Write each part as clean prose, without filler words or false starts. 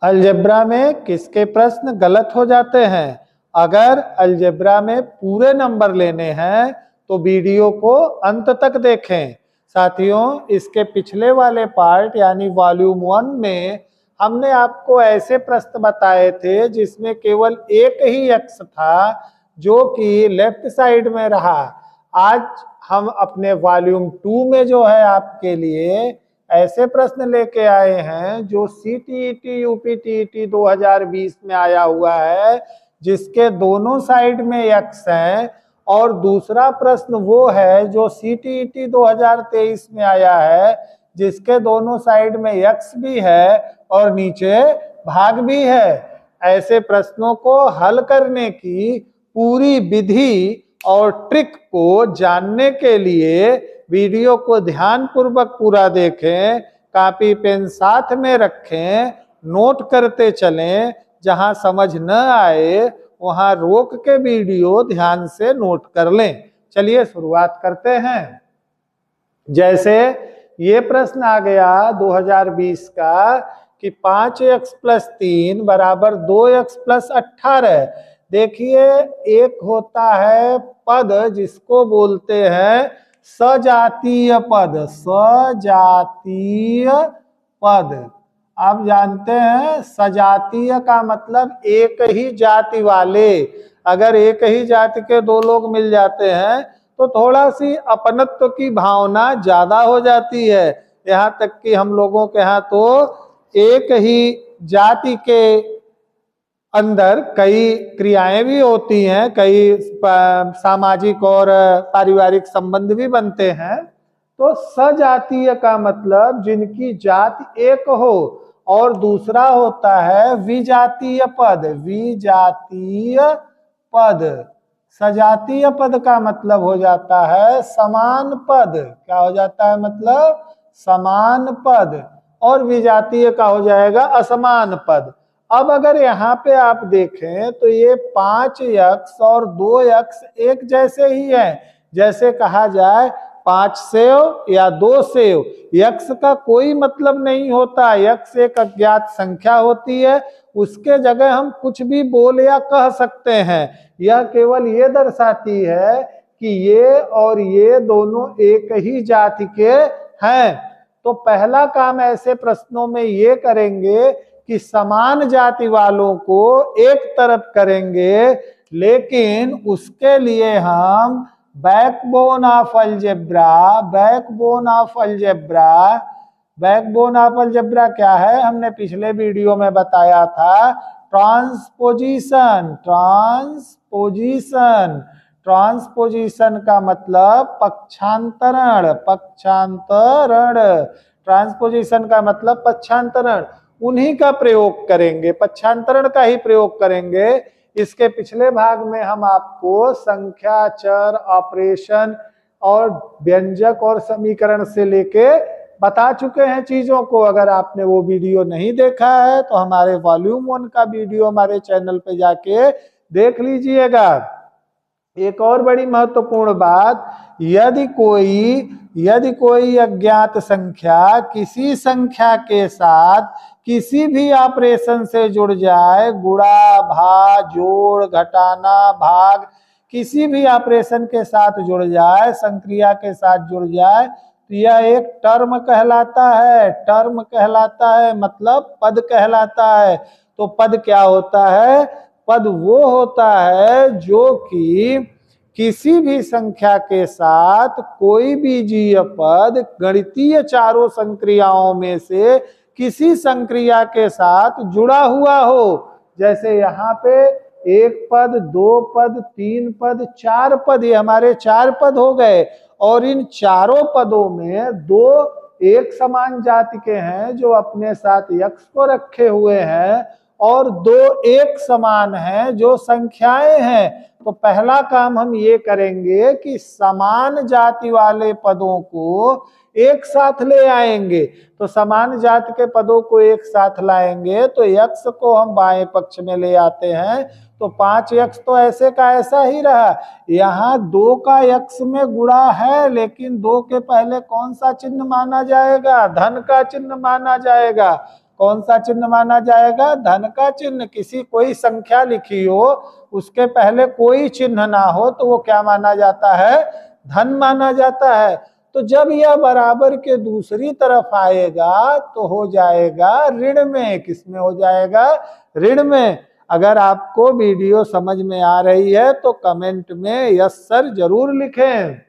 Algebra में किसके प्रश्न गलत हो जाते हैं? अगर अलजेब्रा में पूरे नंबर लेने हैं तो वीडियो को अंत तक देखें। साथियों, इसके पिछले वाले पार्ट यानी वॉल्यूम 1 में हमने आपको ऐसे प्रश्न बताए थे जिसमें केवल एक ही एक्स था जो कि लेफ्ट साइड में रहा। आज हम अपने वॉल्यूम 2 में जो है आपके लिए ऐसे प्रश्न लेके आए हैं जो CTET UPTET 2020 में आया हुआ है, जिसके दोनों साइड में एक्स हैं। और दूसरा प्रश्न वो है जो CTET 2023 में आया है, जिसके दोनों साइड में एक्स भी है और नीचे भाग भी है। ऐसे प्रश्नों को हल करने की पूरी विधि और ट्रिक को जानने के लिए वीडियो को ध्यान पूर्वक पूरा देखें, कॉपी पेन साथ में रखें, नोट करते चलें। जहां समझ न आए वहां रोक के वीडियो ध्यान से नोट कर लें। चलिए शुरुआत करते हैं। जैसे ये प्रश्न आ गया 2020 का कि 5x + 3 = 2x + 18। देखिए, एक होता है पद जिसको बोलते हैं सजातीय पद। सजातीय पद आप जानते हैं, सजातीय का मतलब एक ही जाति वाले। अगर एक ही जाति के दो लोग मिल जाते हैं तो थोड़ा सी अपनत्व की भावना ज्यादा हो जाती है। यहाँ तक कि हम लोगों के यहाँ तो एक ही जाति के अंदर कई क्रियाएं भी होती हैं, कई सामाजिक और पारिवारिक संबंध भी बनते हैं। तो सजातीय का मतलब जिनकी जाति एक हो। और दूसरा होता है विजातीय पद। विजातीय पद। सजातीय पद का मतलब हो जाता है समान पद। क्या हो जाता है? मतलब समान पद। और विजातीय का हो जाएगा असमान पद। अब अगर यहाँ पे आप देखें तो ये 5x और 2x एक जैसे ही है। जैसे कहा जाए 5 सेव या 2 सेव। x का कोई मतलब नहीं होता। x एक अज्ञात संख्या होती है, उसके जगह हम कुछ भी बोल या कह सकते हैं। यह केवल ये दर्शाती है कि ये और ये दोनों एक ही जाति के हैं। तो पहला काम ऐसे प्रश्नों में ये करेंगे कि समान जाति वालों को एक तरफ करेंगे, लेकिन उसके लिए हम backbone of algebra. Backbone of algebra. Backbone of algebra क्या है? हमने पिछले वीडियो में बताया था, ट्रांसपोजिशन। ट्रांसपोजिशन। ट्रांसपोजिशन का मतलब पक्षांतरण। पक्षांतरण। ट्रांसपोजिशन का मतलब पक्षांतरण। उन्हीं का प्रयोग करेंगे, पक्षांतरण का ही प्रयोग करेंगे। इसके पिछले भाग में हम आपको संख्या, चर, ऑपरेशन और व्यंजक और समीकरण से लेके बता चुके हैं चीजों को। अगर आपने वो वीडियो नहीं देखा है तो हमारे वॉल्यूम 1 का वीडियो हमारे चैनल पे जाके देख लीजिएगा। एक और बड़ी महत्वपूर्ण बात, यदि कोई अज्ञात संख्या किसी संख्या के साथ किसी भी ऑपरेशन से जुड़ जाए, गुणा, भाग, जोड़, घटाना, भाग, किसी भी ऑपरेशन के साथ जुड़ जाए, संक्रिया के साथ जुड़ जाए, तो यह एक टर्म कहलाता है। टर्म कहलाता है, मतलब पद कहलाता है। तो पद क्या होता है? पद वो होता है जो कि किसी भी संख्या के साथ कोई बीजीय पद गणितीय चारों संक्रियाओं में से किसी संक्रिया के साथ जुड़ा हुआ हो। जैसे यहाँ पे 1 पद, 2 पद, 3 पद, 4 पद, ये हमारे 4 पद हो गए। और इन चारों पदों में 2 एक समान जाति के हैं जो अपने साथ यक्ष को रखे हुए हैं, और 2 एक समान हैं जो संख्याएं हैं। तो पहला काम हम ये करेंगे कि समान जाति वाले पदों को एक साथ ले आएंगे। तो समान जाति के पदों को एक साथ लाएंगे तो यक्ष को हम बाएं पक्ष में ले आते हैं। तो 5 यक्ष तो ऐसे का ऐसा ही रहा। यहाँ 2 का यक्ष में गुणा है, लेकिन 2 के पहले कौन सा चिन्ह माना जाएगा? धन का चिन्ह माना जाएगा। कौन सा चिन्ह माना जाएगा? धन का चिन्ह। किसी कोई संख्या लिखी हो, उसके पहले कोई चिन्ह ना हो तो वो क्या माना जाता है? धन माना जाता है। तो जब यह बराबर के दूसरी तरफ आएगा तो हो जाएगा ऋण में। किसमें हो जाएगा? ऋण में। अगर आपको वीडियो समझ में आ रही है तो कमेंट में यस सर जरूर लिखें।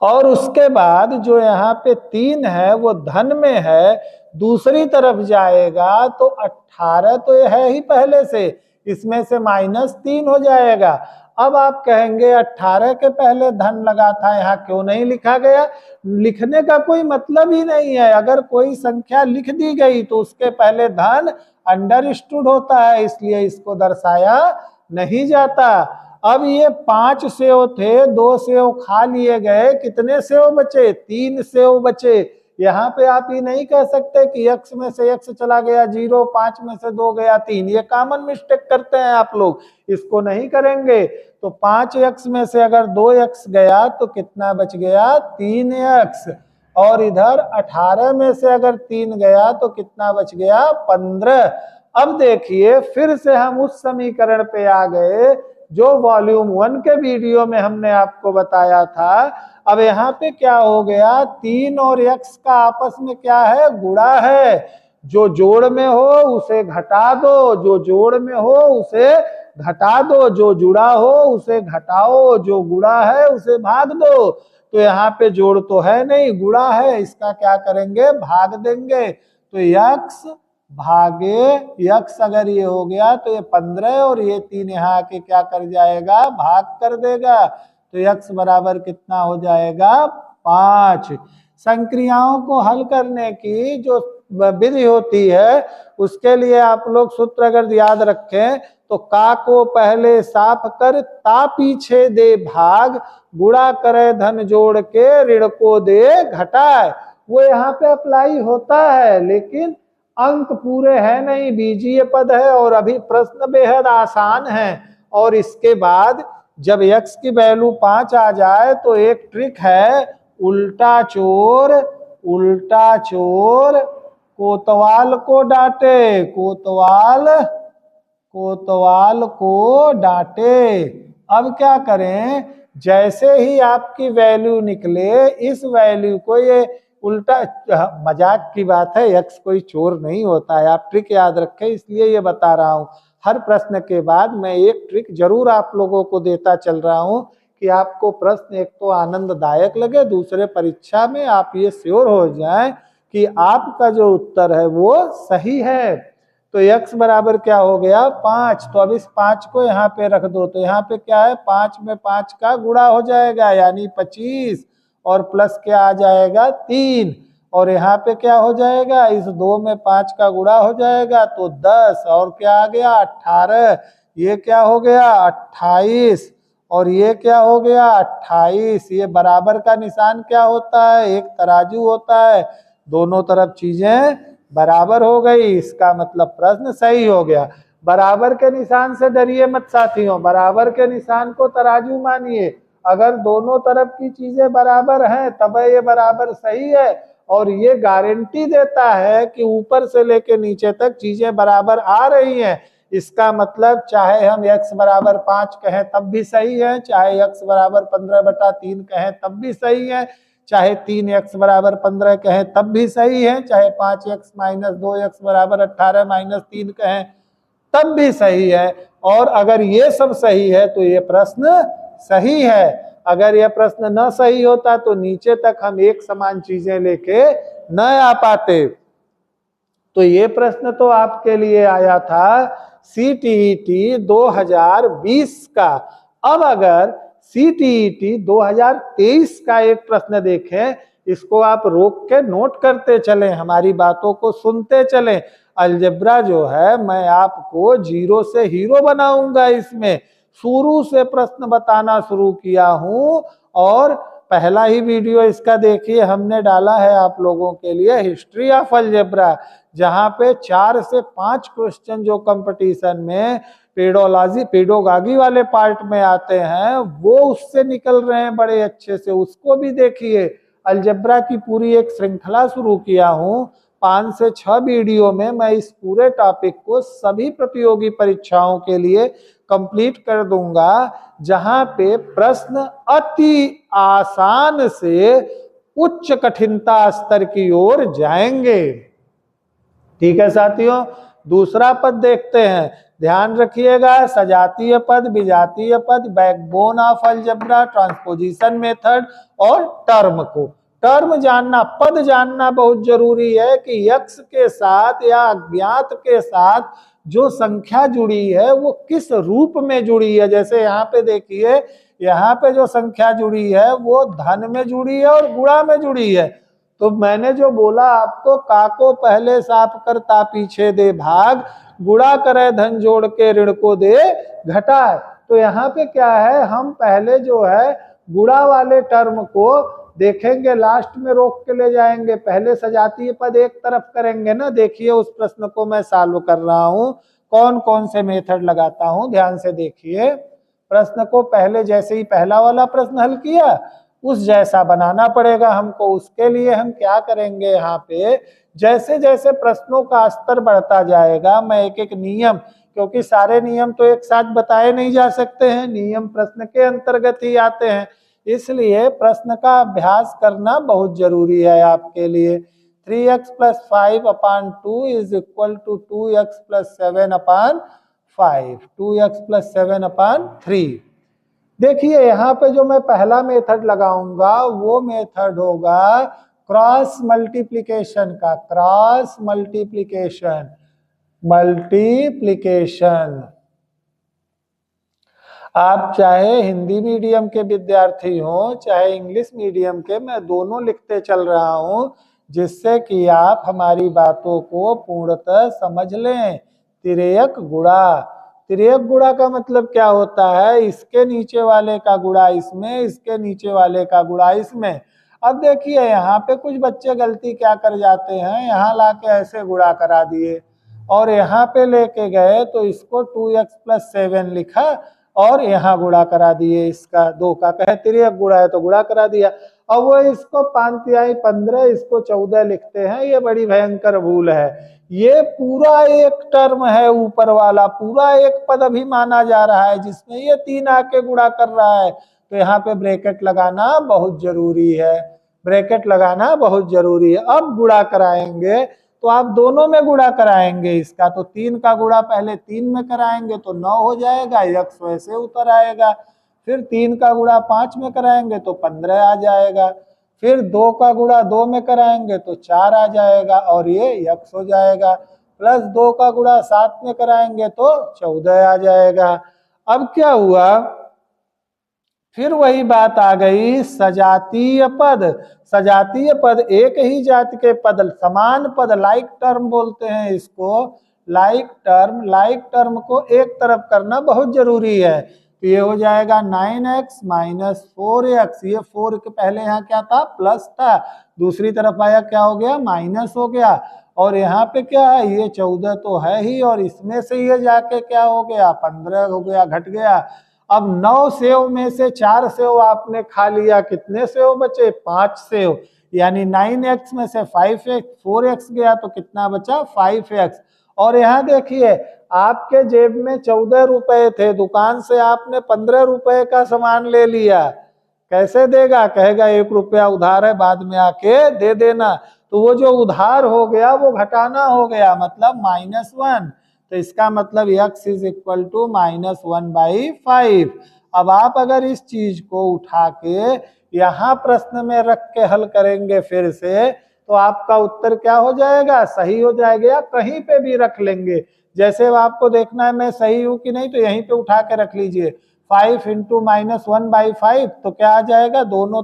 और उसके बाद जो यहाँ पे 3 है वो धन में है, दूसरी तरफ जाएगा तो 18 तो ये है ही पहले से, इसमें से -3 हो जाएगा। अब आप कहेंगे 18 के पहले धन लगा था, यहाँ क्यों नहीं लिखा गया? लिखने का कोई मतलब ही नहीं है। अगर कोई संख्या लिख दी गई तो उसके पहले धन अंडरस्टूड होता है, इसलिए इसको दर्शाया नहीं जाता। अब ये 5 सेव थे, 2 सेव खा लिए गए, कितने सेव बचे? 3 सेव बचे। यहाँ पे आप ये नहीं कह सकते कि x में से x चला गया 0, 5 में से 2 गया 3। ये कॉमन मिस्टेक करते हैं आप लोग, इसको नहीं करेंगे। तो 5x में से अगर 2x गया तो कितना बच गया? 3x। और इधर 18 में से अगर 3 गया तो कितना बच गया? 15। अब देखिए फिर से हम उस समीकरण पे आ गए जो वॉल्यूम 1 के वीडियो में हमने आपको बताया था। अब यहाँ पे क्या हो गया? 3 और x का आपस में क्या है? गुणा है। जो जोड़ में हो उसे घटा दो, जो जोड़ में हो उसे घटा दो, जो जुड़ा हो उसे घटाओ, जो गुणा है उसे भाग दो। तो यहाँ पे जोड़ तो है नहीं, गुणा है, इसका क्या करेंगे? भाग देंगे। तो x भागे x अगर ये हो गया तो ये 15 और ये 3 यहाँ आके क्या कर जाएगा? भाग कर देगा। तो x बराबर कितना हो जाएगा? 5। संक्रियाओं को हल करने की जो विधि होती है उसके लिए आप लोग सूत्र अगर याद रखें तो का को पहले साफ कर, ता पीछे दे भाग, गुणा करे धन जोड़ के, ऋण को दे घटाए। वो यहाँ पे अप्लाई होता है, लेकिन अंक पूरे है नहीं, बीजीय पद है और अभी प्रश्न बेहद आसान है। और इसके बाद जब x की वैल्यू 5 आ जाए तो एक ट्रिक है, उल्टा चोर कोतवाल को डांटे, कोतवाल को डांटे। अब क्या करें? जैसे ही आपकी वैल्यू निकले, इस वैल्यू को ये उल्टा, मजाक की बात है, x कोई चोर नहीं होता है, आप ट्रिक याद रखें, इसलिए ये बता रहा हूं। हर प्रश्न के बाद मैं एक ट्रिक जरूर आप लोगों को देता चल रहा हूं कि आपको प्रश्न एक तो आनंददायक लगे, दूसरे परीक्षा में आप ये श्योर हो जाएं कि आपका जो उत्तर है वो सही है। तो x बराबर क्या हो गया? 5। तो अब इस 5 को यहाँ पे रख दो, तो यहाँ पे क्या है? 5 में 5 का गुणा हो जाएगा यानी 25, और प्लस क्या आ जाएगा? 3। और यहाँ पे क्या हो जाएगा? इस 2 में 5 का गुणा हो जाएगा तो 10, और क्या आ गया? 18। ये क्या हो गया? 28। और ये क्या हो गया? 28। ये बराबर का निशान क्या होता है? एक तराजू होता है, दोनों तरफ चीजें बराबर हो गई, इसका मतलब प्रश्न सही हो गया। बराबर के निशान से डरिए मत साथियों, बराबर के निशान को तराजू मानिए। अगर दोनों तरफ की चीजें बराबर हैं तब ये बराबर सही है, और ये गारंटी देता है कि ऊपर से लेके नीचे तक चीजें बराबर आ रही हैं। इसका मतलब चाहे हम x बराबर 5 कहें तब भी सही है, चाहे x बराबर 15/3 कहें तब भी सही है, चाहे 3x बराबर 15 कहें तब भी सही है, चाहे 5x - 2x बराबर 18 - 3 कहें तब भी सही है। और अगर ये सब सही है तो ये प्रश्न सही है। अगर यह प्रश्न न सही होता तो नीचे तक हम एक समान चीजें लेके न आ पाते। तो ये प्रश्न तो आपके लिए आया था CTET 2020 का। अब अगर CTET 2023 का एक प्रश्न देखें, इसको आप रोक के नोट करते चलें, हमारी बातों को सुनते चलें। अलजेब्रा जो है मैं आपको 0 से हीरो बनाऊंगा, इसमें शुरू से प्रश्न बताना शुरू किया हूं। और पहला ही वीडियो इसका देखिए, हमने डाला है आप लोगों के लिए हिस्ट्री ऑफ अलजेब्रा, जहां पे 4 से 5 क्वेश्चन जो कंपटीशन में पेडोगागी वाले पार्ट में आते हैं वो उससे निकल रहे हैं बड़े अच्छे से, उसको भी देखिए। अलजेब्रा की पूरी एक श्रृंखला शुरू किया हूं, 5 से 6 वीडियो में मैं इस पूरे टॉपिक को सभी प्रतियोगी परीक्षाओं के लिए कंप्लीट कर दूंगा, जहां पे प्रश्न अति आसान से उच्च कठिनता स्तर की ओर जाएंगे। ठीक है साथियों, दूसरा पद देखते हैं। ध्यान रखिएगा, सजातीय पद, विजातीय पद, backbone of algebra, transposition method और टर्म को। टर्म जानना, पद जानना बहुत जरूरी है कि यक्स के साथ या अज्ञात के साथ जो संख्या जुड़ी है वो किस रूप में जुड़ी है। जैसे यहाँ पे देखिए, यहाँ पे जो संख्या जुड़ी है वो धन में जुड़ी है और गुणा में जुड़ी है। तो मैंने जो बोला आपको, काको पहले साफ करता पीछे दे भाग, गुणा करे धन जोड़ के ऋण को दे घटाए। तो यहाँ पे क्या है, हम पहले जो है गुणा वाले टर्म को देखेंगे, लास्ट में रोक के ले जाएंगे। पहले सजातीय पद एक तरफ करेंगे ना। देखिए उस प्रश्न को मैं सॉल्व कर रहा हूं, कौन कौन से मेथड लगाता हूं, ध्यान से देखिए। प्रश्न को पहले जैसे ही पहला वाला प्रश्न हल किया उस जैसा बनाना पड़ेगा हमको। उसके लिए हम क्या करेंगे, यहाँ पे जैसे जैसे प्रश्नों का स्तर बढ़ता जाएगा मैं एक एक नियम, क्योंकि सारे नियम तो एक साथ बताए नहीं जा सकते हैं, नियम प्रश्न के अंतर्गत ही आते हैं, इसलिए प्रश्न का अभ्यास करना बहुत जरूरी है आपके लिए। 3x + 5/2 is equal to 2x + 7/5, 2x + 7/3। देखिए यहाँ पे जो मैं पहला मेथड लगाऊंगा वो मेथड होगा क्रॉस मल्टीप्लिकेशन का। क्रॉस मल्टीप्लिकेशन, आप चाहे हिंदी मीडियम के विद्यार्थी हो चाहे इंग्लिश मीडियम के, मैं दोनों लिखते चल रहा हूं, जिससे कि आप हमारी बातों को पूर्णतः समझ लें। तिर्यक गुणा, तिर्यक गुणा का मतलब क्या होता है, इसके नीचे वाले का गुणा इसमें, इसके नीचे वाले का गुणा इसमें। अब देखिए यहाँ पे कुछ बच्चे गलती क्या कर जाते हैं, यहाँ लाके ऐसे गुणा करा दिए और यहाँ पे लेके गए तो इसको 2x + 7 लिखा और यहाँ गुणा करा दिए, इसका 2 का कहे तिर्यक गुणा है तो गुणा करा दिया। अब वो इसको 5×3 = 15, इसको 14 लिखते हैं, ये बड़ी भयंकर भूल है। ये पूरा एक टर्म है, ऊपर वाला पूरा एक पद अभी माना जा रहा है जिसमें ये 3 आके गुणा कर रहा है, तो यहाँ पे ब्रैकेट लगाना बहुत जरूरी है, ब्रैकेट लगाना बहुत जरूरी है। अब गुणा कराएंगे तो आप दोनों में गुणा कराएंगे इसका, तो 3 का गुणा पहले 3 में कराएंगे तो 9 हो जाएगा, यक्स वैसे उतर आएगा। फिर 3 का गुणा 5 में कराएंगे तो 15 आ जाएगा। फिर 2 का गुणा 2 में कराएंगे तो 4 आ जाएगा और ये यक्स हो जाएगा। प्लस 2 का गुणा 7 में कराएंगे तो 14 आ जाएगा। अब क्या हुआ, फिर वही बात आ गई, सजातीय पद। सजातीय पद एक ही जाति के पद, समान पद, लाइक टर्म बोलते हैं इसको, लाइक टर्म को एक तरफ करना बहुत जरूरी है। तो ये हो जाएगा 9x - 4x, ये 4 के पहले यहाँ क्या था, प्लस था, दूसरी तरफ आया क्या हो गया, माइनस हो गया। और यहाँ पे क्या है, ये 14 तो है ही और इसमें से ये जाके क्या हो गया, 15 हो गया, घट गया। अब 9 सेव में से 4 सेव आपने खा लिया, कितने सेव बचे, 5 सेव, यानी 9x में से 4x गया तो कितना बचा, 5x। और यहाँ देखिए आपके जेब में 14 रुपए थे, दुकान से आपने 15 रुपए का सामान ले लिया, कैसे देगा, कहेगा 1 रुपया उधार है बाद में आके दे देना। तो वो जो उधार हो गया वो घटाना हो गया, मतलब -1। तो इसका मतलब x = -1/5। अब आप अगर इस चीज को उठा के यहाँ प्रश्न में रख के हल करेंगे फिर से, तो आपका उत्तर क्या हो जाएगा, सही हो जाएगा, या कहीं पे भी रख लेंगे। जैसे आपको देखना है मैं सही हूं कि नहीं, तो यहीं पे उठा के रख लीजिए, 5 × -1/5, तो क्या आ जाएगा, दोनों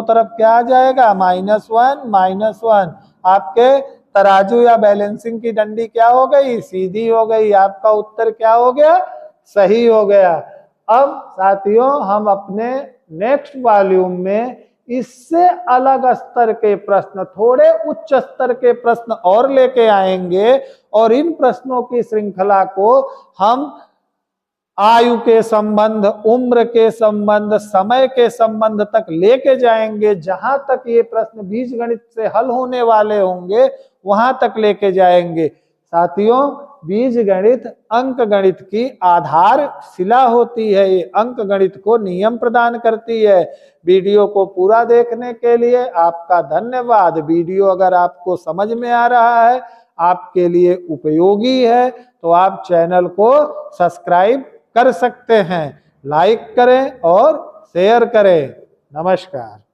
तरफ क्या आ जाएगा, -1। आपके तराजू या बैलेंसिंग की डंडी क्या हो गई, सीधी हो गई, आपका उत्तर क्या हो गया, सही हो गया। अब साथियों हम अपने नेक्स्ट वॉल्यूम में इससे अलग स्तर के प्रश्न, थोड़े उच्च स्तर के प्रश्न और लेके आएंगे और इन प्रश्नों की श्रृंखला को हम आयु के संबंध, उम्र के संबंध, समय के संबंध तक लेके जाएंगे। जहां तक ये प्रश्न बीजगणित से हल होने वाले होंगे वहां तक लेके जाएंगे। साथियों, बीजगणित अंक गणित की आधारशिला होती है। ये अंक गणित को नियम प्रदान करती है। वीडियो को पूरा देखने के लिए आपका धन्यवाद। वीडियो अगर आपको समझ में आ रहा है, आपके लिए उपयोगी है, तो आप चैनल को सब्सक्राइब कर सकते हैं। लाइक करें और शेयर करें। नमस्कार।